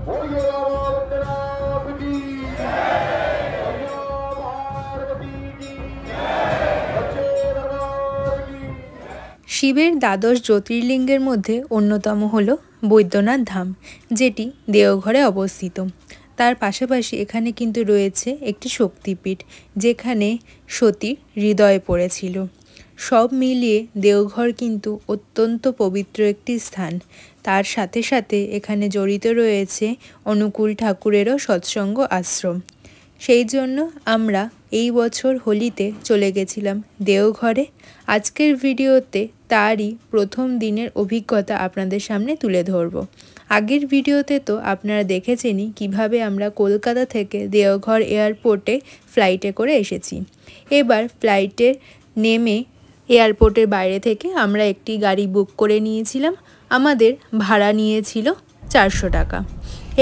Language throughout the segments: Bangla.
শিবের দ্বাদশ জ্যোতির্লিঙ্গের মধ্যে অন্যতম হল বৈদ্যনাথ ধাম, যেটি দেওঘরে অবস্থিত। তার পাশাপাশি এখানে কিন্তু রয়েছে একটি শক্তিপীঠ, যেখানে সতীর হৃদয়ে পড়েছিল। সব মিলিয়ে দেওঘর কিন্তু অত্যন্ত পবিত্র একটি স্থান। তার সাথে সাথে এখানে জড়িত রয়েছে অনুকূল ঠাকুরেরও সৎসঙ্গ আশ্রম। সেই জন্য আমরা এই বছর হোলিতে চলে গেছিলাম দেওঘরে। আজকের ভিডিওতে তারই প্রথম দিনের অভিজ্ঞতা আপনাদের সামনে তুলে ধরব। আগের ভিডিওতে তো আপনারা দেখেছেনই কিভাবে আমরা কলকাতা থেকে দেওঘর এয়ারপোর্টে ফ্লাইটে করে এসেছি। এবার ফ্লাইটে নেমে এয়ারপোর্টের বাইরে থেকে আমরা একটি গাড়ি বুক করে নিয়েছিলাম। আমাদের ভাড়া নিয়েছিল 400 টাকা।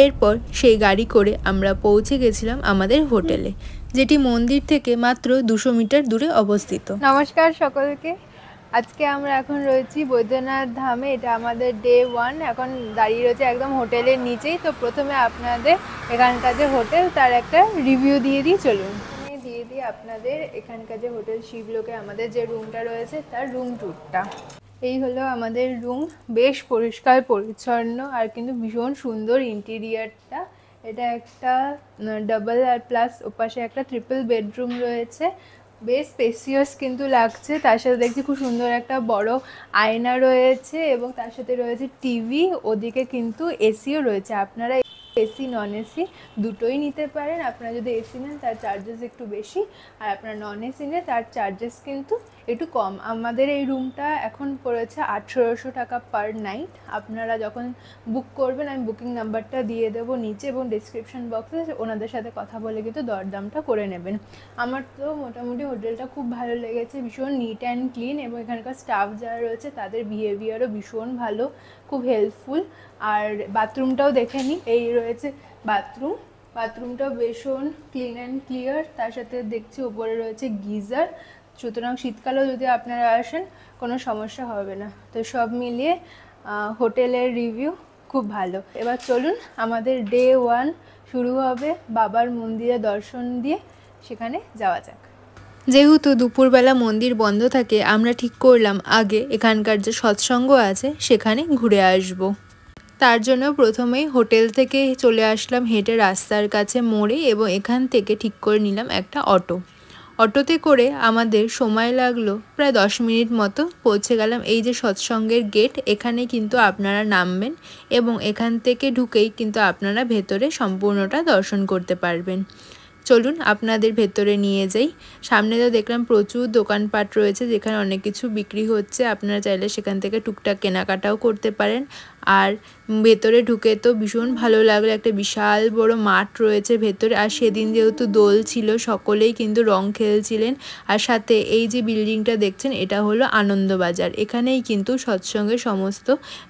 এরপর সেই গাড়ি করে আমরা পৌঁছে গেছিলাম আমাদের হোটেলে, যেটি মন্দির থেকে মাত্র 200 মিটার দূরে অবস্থিত। নমস্কার সকলকে। আজকে আমরা এখন রয়েছি বৈদ্যনাথ ধামে। এটা আমাদের ডে 1। এখন দাঁড়িয়ে রয়েছে একদম হোটেলের নিচেই। তো প্রথমে আপনাদের এখানকার যে হোটেল তার একটা রিভিউ দিয়ে দিই, চলুন দিয়ে দিই আপনাদের এখানকার যে হোটেল শিবলোকে আমাদের যে রুমটা রয়েছে তার রুম ট্যুরটা। এই হলো আমাদের রুম, বেশ পরিষ্কার পরিচ্ছন্ন আর কিন্তু ভীষণ সুন্দর ইন্টেরিয়ারটা। এটা একটা ডাবল আর প্লাস ওপাশে একটা ট্রিপল বেডরুম রয়েছে, বেশ স্পেসিয়াস কিন্তু লাগছে। তার সাথে দেখছি খুব সুন্দর একটা বড় আয়না রয়েছে এবং তার সাথে রয়েছে টিভি। ওদিকে কিন্তু এসিও রয়েছে। আপনারা এসি নন এসি দুটোই নিতে পারেন। আপনারা যদি এসি নেন তার চার্জেস একটু বেশি, আর আপনারা নন এসি নেন তার চার্জেস কিন্তু একটু কম। আমাদের এই রুমটা এখন পড়েছে 1800 টাকা পার নাইট। আপনারা যখন বুক করবেন আমি বুকিং নাম্বারটা দিয়ে দেবো নিচে এবং ডিসক্রিপশন বক্সে, ওনাদের সাথে কথা বলে কিন্তু দরদামটা করে নেবেন। আমার তো মোটামুটি হোটেলটা খুব ভালো লেগেছে, ভীষণ নিট অ্যান্ড ক্লিন এবং এখানকার স্টাফ যারা রয়েছে তাদের বিহেভিয়ারও ভীষণ ভালো, খুব হেল্পফুল। আর বাথরুমটাও দেখে নিই, এই রয়েছে বাথরুমটাও ভীষণ ক্লিন অ্যান্ড ক্লিয়ার। তার সাথে দেখছি ওপরে রয়েছে গিজার, সুতরাং শীতকালেও যদি আপনারা আসেন কোনো সমস্যা হবে না। তো সব মিলিয়ে হোটেলের রিভিউ খুব ভালো। এবার চলুন আমাদের ডে 1 শুরু হবে বাবার মন্দিরে দর্শন দিয়ে, সেখানে যাওয়া যাক। যেহেতু দুপুরবেলা মন্দির বন্ধ থাকে, আমরা ঠিক করলাম আগে এখানকার যে সৎসঙ্গ আছে সেখানে ঘুরে আসব। তার জন্য প্রথমেই হোটেল থেকে চলে আসলাম হেঁটে রাস্তার কাছে মোড়ে এবং এখান থেকে ঠিক করে নিলাম একটা অটোতে করে আমাদের সময় লাগলো প্রায় 10 মিনিট মতো। পৌঁছে গেলাম এই যে সৎসঙ্গের গেট, এখানে কিন্তু আপনারা নামবেন এবং এখান থেকে ঢুকেই কিন্তু আপনারা ভেতরে সম্পূর্ণটা দর্শন করতে পারবেন। চলুন আপনাদের ভেতরে নিয়ে যাই। সামনে তো দেখলাম প্রচুর দোকানপাট রয়েছে যেখানে অনেক কিছু বিক্রি হচ্ছে। আপনারা চাইলে সেখান থেকে টুকটাক কেনাকাটাও করতে পারেন। আর ভেতরে ঢুকে তো ভীষণ ভালো লাগলো, একটা বিশাল বড় মাঠ রয়েছে ভেতরে। আর সেদিন যেহেতু দোল ছিল সকলেই কিন্তু রং খেলছিলেন। আর সাথে এই যে বিল্ডিংটা দেখছেন এটা হলো আনন্দবাজার। এখানেই কিন্তু সৎসঙ্গের সমস্ত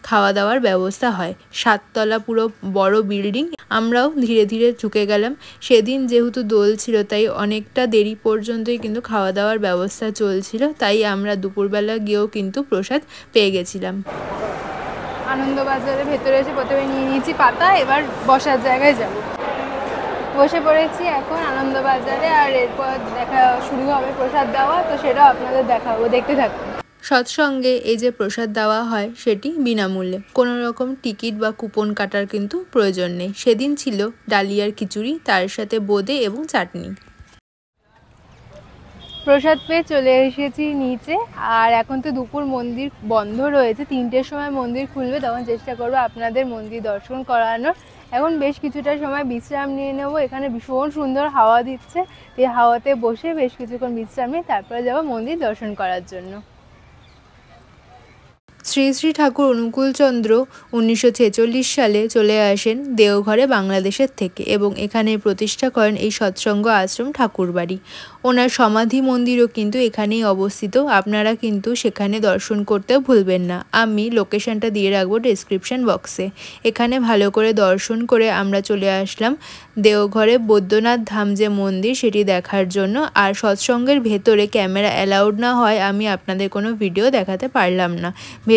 খাওয়া দাওয়ার ব্যবস্থা হয়। 7 তলা পুরো বড় বিল্ডিং। আমরাও ধীরে ধীরে ঢুকে গেলাম। সেদিন যেহেতু দোল ছিল তাই অনেকটা দেরি পর্যন্তই কিন্তু খাওয়া দাওয়ার ব্যবস্থা চলছিল, তাই আমরা দুপুরবেলা গিয়েও কিন্তু প্রসাদ পেয়ে গেছিলাম। আনন্দবাজারের ভেতরে এসে প্রথমে নিয়ে নিয়েছি পাতা, এবার বসার জায়গায় যাব। বসে পড়েছি এখন আনন্দবাজারে, আর এরপর দেখা শুরু হবে প্রসাদ দেওয়া। তো সেটাও আপনাদের দেখাবো, দেখতে থাকুন। সৎসঙ্গে এই যে প্রসাদ দেওয়া হয় সেটি বিনামূল্যে, কোনো রকম টিকিট বা কুপন কাটার কিন্তু প্রয়োজন নেই। সেদিন ছিল ডালিয়ার খিচুড়ি, তার সাথে বোঁদে এবং চাটনি। প্রসাদ পেয়ে চলে এসেছি নিচে। আর এখন তো দুপুর মন্দির বন্ধ রয়েছে, 3টের সময় মন্দির খুলবে, তখন চেষ্টা করবো আপনাদের মন্দির দর্শন করানোর। এখন বেশ কিছুটা সময় বিশ্রাম নিয়ে নেব। এখানে ভীষণ সুন্দর হাওয়া দিচ্ছে, এই হাওয়াতে বসে বেশ কিছুক্ষণ বিশ্রাম নিয়ে তারপরে যাব মন্দির দর্শন করার জন্য। শ্রী শ্রী ঠাকুর অনুকূলচন্দ্র 1946 সালে চলে আসেন দেওঘরে বাংলাদেশের থেকে এবং এখানে প্রতিষ্ঠা করেন এই সৎসঙ্গ আশ্রম ঠাকুরবাড়ি। ওনার সমাধি মন্দিরও কিন্তু এখানেই অবস্থিত। আপনারা কিন্তু সেখানে দর্শন করতে ভুলবেন না। আমি লোকেশনটা দিয়ে রাখবো ডেসক্রিপশন বক্সে। এখানে ভালো করে দর্শন করে আমরা চলে আসলাম দেওঘরে বৈদ্যনাথ ধাম যে মন্দির সেটি দেখার জন্য। আর সৎসঙ্গের ভেতরে ক্যামেরা অ্যালাউড না হয় আমি আপনাদের কোনো ভিডিও দেখাতে পারলাম না।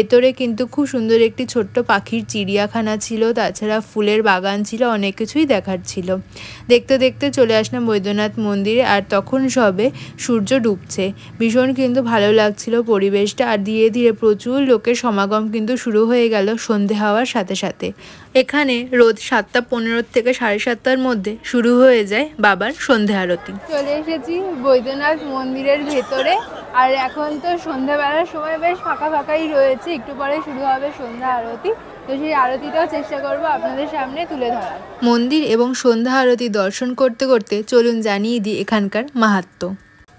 ভেতরে কিন্তু খুব সুন্দর একটি ছোট্ট পাখির চিড়িয়াখানা ছিল, তাছাড়া ফুলের বাগান ছিল, অনেক কিছুই দেখার ছিল। দেখতে দেখতে চলে আসলাম বৈদ্যনাথ মন্দিরে, আর তখন সবে সূর্য ডুবছে। ভীষণ কিন্তু ভালো লাগছিল পরিবেশটা, আর ধীরে ধীরে প্রচুর লোকের সমাগম কিন্তু শুরু হয়ে গেল সন্ধে হওয়ার সাথে সাথে। এখানে রোজ 7:15 থেকে 7:30টার মধ্যে শুরু হয়ে যায় বাবার সন্ধে আরতি। চলে এসেছি বৈদ্যনাথ মন্দিরের ভেতরে, আর এখন তো সন্ধ্যাবেলার সময় বেশ ফাঁকা ফাঁকাই রয়েছে, একটু পরে শুরু হবে সন্ধ্যা আরতি। তো সেই আরতিটাও চেষ্টা করবো আপনাদের সামনে তুলে ধরার। মন্দির এবং সন্ধ্যা আরতি দর্শন করতে করতে চলুন জানিয়ে দিই এখানকার মাহাত্ম্য।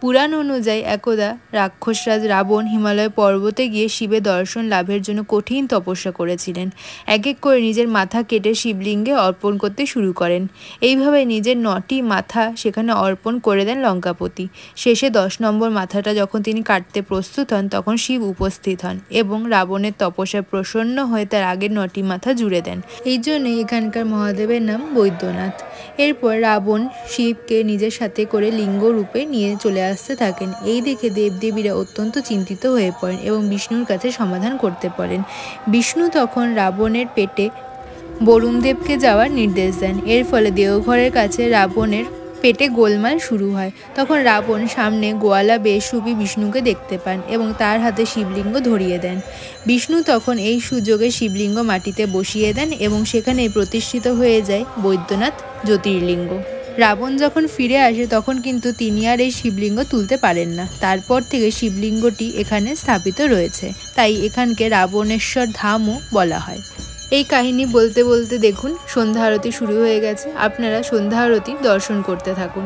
পুরাণ অনুযায়ী একদা রাক্ষসরাজ রাবণ হিমালয় পর্বতে গিয়ে শিবের দর্শন লাভের জন্য কঠিন তপস্যা করেছিলেন। এক এক করে নিজের মাথা কেটে শিবলিঙ্গে অর্পণ করতে শুরু করেন। এইভাবে নিজের 9টি মাথা সেখানে অর্পণ করে দেন লঙ্কাপতি। শেষে 10 নম্বর মাথাটা যখন তিনি কাটতে প্রস্তুত হন, তখন শিব উপস্থিত হন এবং রাবণের তপস্যায় প্রসন্ন হয়ে তার আগের 9টি মাথা জুড়ে দেন। এই জন্যই এখানকার মহাদেবের নাম বৈদ্যনাথ। এরপর রাবণ শিবকে নিজের সাথে করে লিঙ্গ রূপে নিয়ে চলে আসতে থাকেন। এই দেখে দেবদেবীরা অত্যন্ত চিন্তিত হয়ে পড়েন এবং বিষ্ণুর কাছে সমাধান করতে পারেন। বিষ্ণু তখন রাবণের পেটে বরুণদেবকে যাওয়ার নির্দেশ দেন। এর ফলে দেওঘরের কাছে রাবণের পেটে গোলমাল শুরু হয়। তখন রাবণ সামনে গোয়ালা বেশরূপী বিষ্ণুকে দেখতে পান এবং তার হাতে শিবলিঙ্গ ধরিয়ে দেন। বিষ্ণু তখন এই সুযোগে শিবলিঙ্গ মাটিতে বসিয়ে দেন এবং সেখানেই প্রতিষ্ঠিত হয়ে যায় বৈদ্যনাথ জ্যোতির্লিঙ্গ। রাবণ যখন ফিরে আসে তখন কিন্তু তিনি আর এই শিবলিঙ্গ তুলতে পারেন না। তারপর থেকে শিবলিঙ্গটি এখানে স্থাপিত রয়েছে, তাই এখানকে রাবণেশ্বর ধামও বলা হয়। এই কাহিনী বলতে বলতে দেখুন সন্ধ্যা আরতি শুরু হয়ে গেছে। আপনারা সন্ধ্যা আরতি দর্শন করতে থাকুন।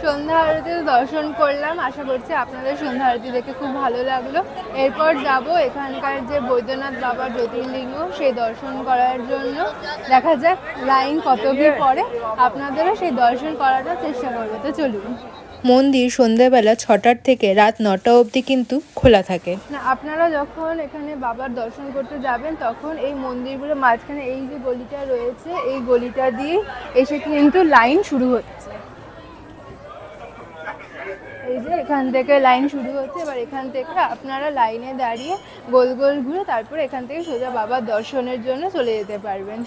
সন্ধ্যা আরতি দর্শন করলাম, আশা করছি আপনাদের সন্ধ্যা আরতি দেখে খুব ভালো লাগলো। এরপর যাব এখানকার যে বৈদ্যনাথ বাবার জ্যোতির্লিঙ্গ সেই দর্শন করার জন্য। দেখা যাক লাইন কত কি পড়ে, আপনাদেরও সেই দর্শন করাটা চেষ্টা করবো। তো চলুন। মন্দির সন্ধ্যাবেলা 6টার থেকে রাত 9টা অবধি কিন্তু খোলা থাকে। আপনারা যখন এখানে বাবার দর্শন করতে যাবেন তখন এই মন্দিরগুলো মাঝখানে এই যে গলিটা রয়েছে, এই গলিটা দিয়ে এসে কিন্তু লাইন শুরু হচ্ছে। এই যে এখান থেকে লাইন শুরু হচ্ছে। এবার এখান থেকে আপনারা লাইনে দাঁড়িয়ে গোল গোল ঘুরে তারপর এখান থেকে সোজা বাবার দর্শনের জন্য চলে যেতে পারবেন।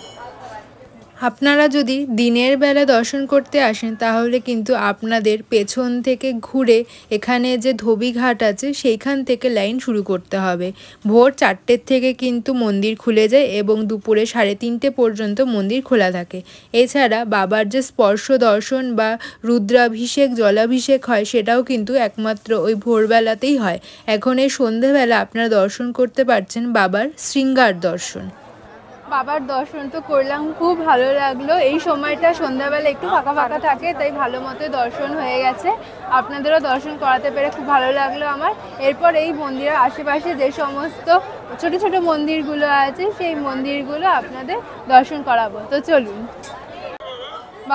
আপনারা যদি দিনের বেলা দর্শন করতে আসেন তাহলে কিন্তু আপনাদের পেছন থেকে ঘুরে এখানে যে ধোবিঘাট আছে সেইখান থেকে লাইন শুরু করতে হবে। ভোর 4টের থেকে কিন্তু মন্দির খুলে যায় এবং দুপুরে 3:30 পর্যন্ত মন্দির খোলা থাকে। এছাড়া বাবার যে স্পর্শ দর্শন বা রুদ্রাভিষেক জলাভিষেক হয় সেটাও কিন্তু একমাত্র ওই ভোরবেলাতেই হয়। এখন এই সন্ধেবেলা আপনারা দর্শন করতে পারছেন বাবার শৃঙ্গার দর্শন। বাবার দর্শন তো করলাম, খুব ভালো লাগলো। এই সময়টা সন্ধ্যাবেলা একটু ফাঁকা ফাঁকা থাকে, তাই ভালো মতো দর্শন হয়ে গেছে। আপনাদেরও দর্শন করাতে পেরে খুব ভালো লাগলো আমার। এরপর এই মন্দিরের আশেপাশে যে সমস্ত ছোট ছোট মন্দিরগুলো আছে সেই মন্দিরগুলো আপনাদের দর্শন করাবো। তো চলুন।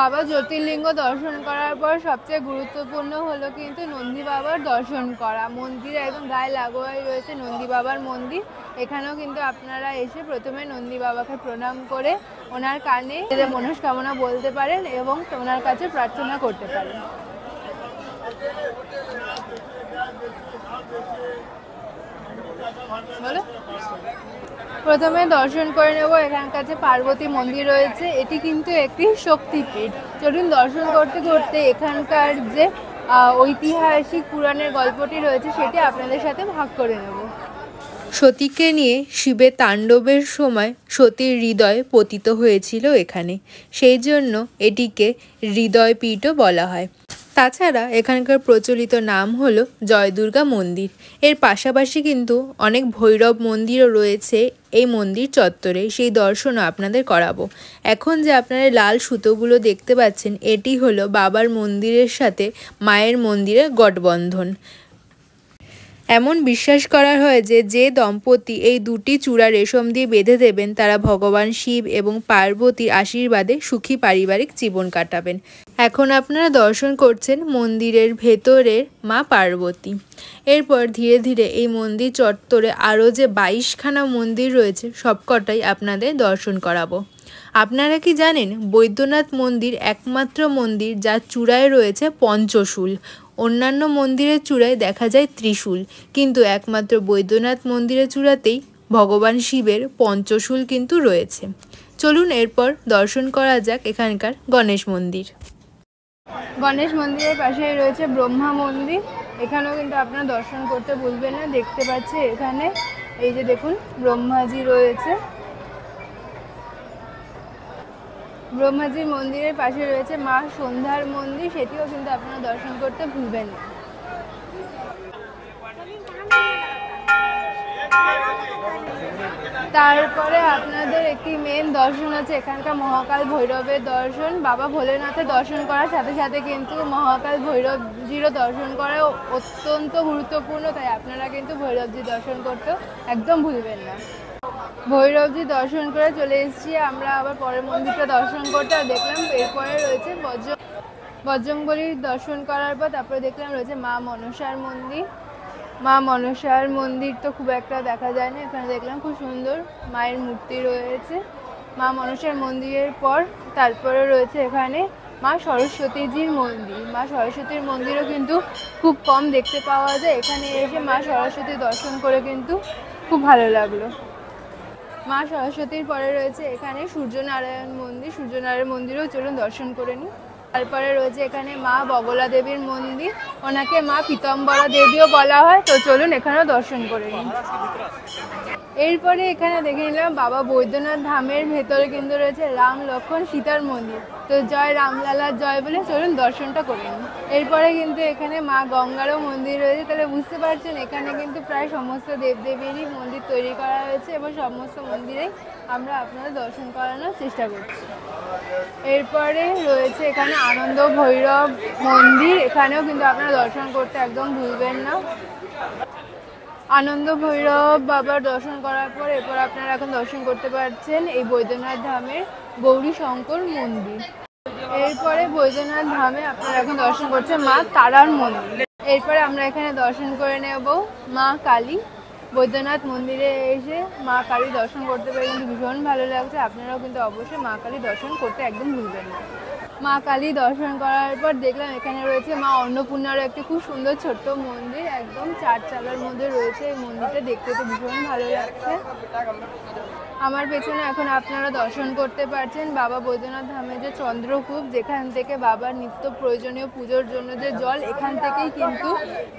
বাবা জ্যোতির্লিঙ্গ দর্শন করার পর সবচেয়ে গুরুত্বপূর্ণ হলো কিন্তু নন্দী বাবার দর্শন করা। মন্দিরে একদম গায়ে লাগোয়াই রয়েছে নন্দী বাবার মন্দির। এখানেও কিন্তু আপনারা এসে প্রথমে নন্দী বাবাকে প্রণাম করে ওনার কানে মনস্কামনা বলতে পারেন এবং ওনার কাছে প্রার্থনা করতে পারেন। বলো। প্রথমে দর্শন করে নেব এখানকার যে পার্বতী মন্দির রয়েছে, এটি কিন্তু একটি শক্তিপীঠ। চলুন দর্শন করতে করতে এখানকার যে ঐতিহাসিক পুরাণের গল্পটি রয়েছে সেটি আপনাদের সাথে ভাগ করে নেব। সতীকে নিয়ে শিবের তাণ্ডবের সময় সতীর হৃদয় পতিত হয়েছিল এখানে, সেই জন্য এটিকে হৃদয়পীঠও বলা হয়। তাছাড়া এখানকার প্রচলিত নাম হলো জয় দুর্গা মন্দির। এর পাশাপাশি কিন্তু অনেক ভৈরব মন্দিরও রয়েছে এই মন্দির চত্বরে, সেই দর্শনও আপনাদের করাবো। এখন যে আপনারা লাল সুতোগুলো দেখতে পাচ্ছেন এটি হলো বাবার মন্দিরের সাথে মায়ের মন্দিরের গঠবন্ধন। এমন বিশ্বাস করা হয় যে যে দম্পতি এই দুটি চূড়া রেশম দিয়ে বেঁধে দেবেন তারা ভগবান শিব এবং পার্বতীর আশীর্বাদে সুখী পারিবারিক জীবন কাটাবেন। এখন আপনারা দর্শন করছেন মন্দিরের ভেতরের মা পার্বতী। এরপর ধীরে ধীরে এই মন্দির চত্বরে আরও যে 22খানা মন্দির রয়েছে সবকটাই আপনাদের দর্শন করাবো। আপনারা কি জানেন বৈদ্যনাথ মন্দির একমাত্র মন্দির যার চূড়ায় রয়েছে পঞ্চশূল। অন্যান্য মন্দিরের চূড়ায় দেখা যায় ত্রিশূল, কিন্তু একমাত্র বৈদ্যনাথ মন্দিরের চূড়াতেই ভগবান শিবের পঞ্চশূল কিন্তু রয়েছে। চলুন এরপর দর্শন করা যাক এখানকার গণেশ মন্দির। গণেশ মন্দিরের পাশেই রয়েছে ব্রহ্মা মন্দির, এখানেও কিন্তু আপনারা দর্শন করতে ভুলবেন না। দেখতে পাচ্ছি এখানে এই যে দেখুন ব্রহ্মাজি রয়েছে। ব্রহ্মাজির মন্দিরের পাশে রয়েছে মা সন্ধ্যার মন্দির, সেটিও কিন্তু আপনারা দর্শন করতে ভুলবেন না। তারপরে আপনাদের একটি মেন দর্শন আছে এখানকার মহাকাল ভৈরবের দর্শন। বাবা ভোলেনাথের দর্শন করার সাথে সাথে কিন্তু মহাকাল ভৈরবজিরও দর্শন করা অত্যন্ত গুরুত্বপূর্ণ, তাই আপনারা কিন্তু ভৈরবজি দর্শন করতেও একদম ভুলবেন না। ভৈরবজি দর্শন করে চলে এসেছি আমরা আবার পরের মন্দিরটা দর্শন করতে, আর দেখলাম এরপরে রয়েছে বজরংবলীর দর্শন করার পর তারপরে দেখলাম রয়েছে মা মনসার মন্দির। মা মনসার মন্দির তো খুব একটা দেখা যায় না, এখানে দেখলাম খুব সুন্দর মায়ের মূর্তি রয়েছে। মা মনসার মন্দিরের পর তারপরে রয়েছে এখানে মা সরস্বতীজির মন্দির। মা সরস্বতীর মন্দিরও কিন্তু খুব কম দেখতে পাওয়া যায়, এখানে এসে মা সরস্বতী দর্শন করে কিন্তু খুব ভালো লাগলো। মা সরস্বতীর পরে রয়েছে এখানে সূর্যনারায়ণ মন্দির। সূর্যনারায়ণ মন্দিরও চলুন দর্শন করে নিই। তারপরে রয়েছে এখানে মা বগলা দেবীর মন্দির, ওনাকে মা পীতাম্বরা দেবীও বলা হয়, তো চলুন এখানেও দর্শন করে নিই। এরপরে এখানে দেখে নিলাম বাবা বৈদ্যনাথ ধামের ভেতরে কিন্তু রয়েছে রাম লক্ষ্মণ সীতার মন্দির, তো জয় রামলালার জয় বলে চলুন দর্শনটা করে নিই। এরপরে কিন্তু এখানে মা গঙ্গারও মন্দির রয়েছে, তাহলে বুঝতে পারছেন এখানে কিন্তু প্রায় সমস্ত দেবদেবীরই মন্দির তৈরি করা হয়েছে এবং সমস্ত মন্দিরেই আমরা আপনাদের দর্শন করানোর চেষ্টা করছি। এরপরে রয়েছে এখানে আনন্দ ভৈরব মন্দির, এখানেও কিন্তু আপনারা দর্শন করতে একদম ভুলবেন না। আনন্দ ভৈরব বাবার দর্শন করার পর এরপর আপনারা এখন দর্শন করতে পারছেন এই বৈদ্যনাথ ধামের গৌরী শঙ্কর মন্দির। এরপরে বৈদ্যনাথ ধামে আপনারা এখন দর্শন করছেন মা তারার মন্দির। এরপরে আমরা এখানে দর্শন করে নেব মা কালী। বৈদ্যনাথ মন্দিরে এসে মা কালী দর্শন করতে পেরে কিন্তু ভীষণ ভালো লাগছে, আপনারাও কিন্তু অবশ্যই মা কালী দর্শন করতে একদম ভুলবেন না। মা কালী দর্শন করার পর দেখলাম এখানে রয়েছে মা অন্নপূর্ণারও একটি খুব সুন্দর ছোট্ট মন্দির, একদম 4 চালার মধ্যে রয়েছে। এই মন্দিরটা দেখতে তো ভীষণ ভালো লাগছে। আমার পেছনে এখন আপনারা দর্শন করতে পারছেন বাবা বৈদ্যনাথ ধামের যে চন্দ্রকূপ, যেখান থেকে বাবার নিত্য প্রয়োজনীয় পুজোর জন্য যে জল এখান থেকেই কিন্তু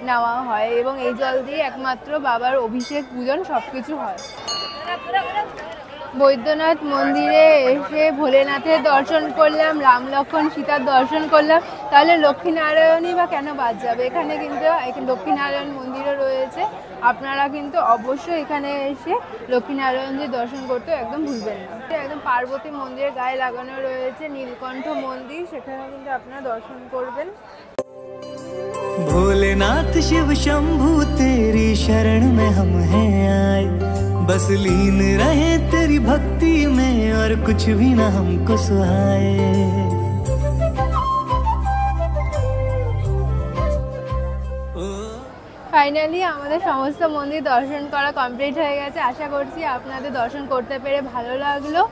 নেওয়া হয় এবং এই জল দিয়ে একমাত্র বাবার অভিষেক পূজন সবকিছু হয়। বৈদ্যনাথ মন্দিরে এসে ভোলেনাথের দর্শন করলাম, রাম লক্ষ্মণ সীতার দর্শন করলাম, তাহলে লক্ষ্মীনারায়ণই বা কেন বাদ যাবে। এখানে কিন্তু লক্ষ্মীনারায়ণ মন্দিরও রয়েছে, আপনারা কিন্তু অবশ্যই এখানে এসে লক্ষ্মীনারায়ণজির দর্শন করতে একদম ভুলবেন না। একদম পার্বতী মন্দিরের গায়ে লাগানো রয়েছে নীলকণ্ঠ মন্দির, সেখানেও কিন্তু আপনারা দর্শন করবেন। भोलेनाथ शिव शंभू तेरी शरण में हम हैं आए, बस लीन रहे तेरी भक्ति में और कुछ भी ना हमको सुहाए। ফাইনালি আমাদের সমস্ত মন্দির দর্শন করা কমপ্লিট হয়ে গেছে। আশা করছি আপনাদের দর্শন করতে পেরে ভালো লাগলো।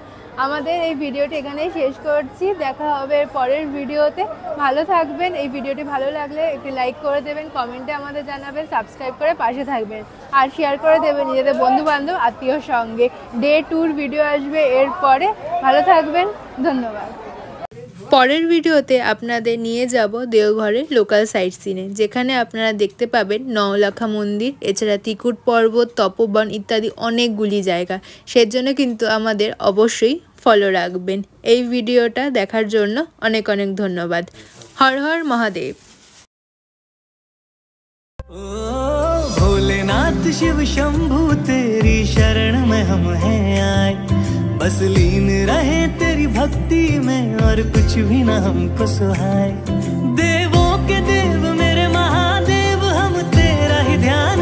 আমাদের এই ভিডিওটি এখানেই শেষ করছি, দেখা হবে পরের ভিডিওতে। ভালো থাকবেন। এই ভিডিওটি ভালো লাগলে একটি লাইক করে দেবেন, কমেন্টে আমাদের জানাবেন, সাবস্ক্রাইব করে পাশে থাকবেন আর শেয়ার করে দেবেন নিজেদের বন্ধুবান্ধব আত্মীয়র সঙ্গে। ডে 2 ভিডিও আসবে এরপরে। ভালো থাকবেন, ধন্যবাদ। পরের ভিডিওতে আপনাদের নিয়ে যাব দেওঘরের লোকাল সাইট সিনে, যেখানে আপনারা দেখতে পাবেন নওলাখা মন্দির, এছাড়া ত্রিকুট পর্বত, তপোবন ইত্যাদি অনেকগুলি জায়গা। সেজন্য কিন্তু আমাদের অবশ্যই ফলো রাখবেন। এই ভিডিওটা দেখার জন্য অনেক অনেক ধন্যবাদ। হর হর মহাদেব। भोलेनाथ शिव शंभू तेरी शरण में हम हैं आए, बस लीन रहे तेरी भक्ति में और कुछ भी ना हमको सुहाए। देवों के देव मेरे महादेव, हम तेरा ही ध्यान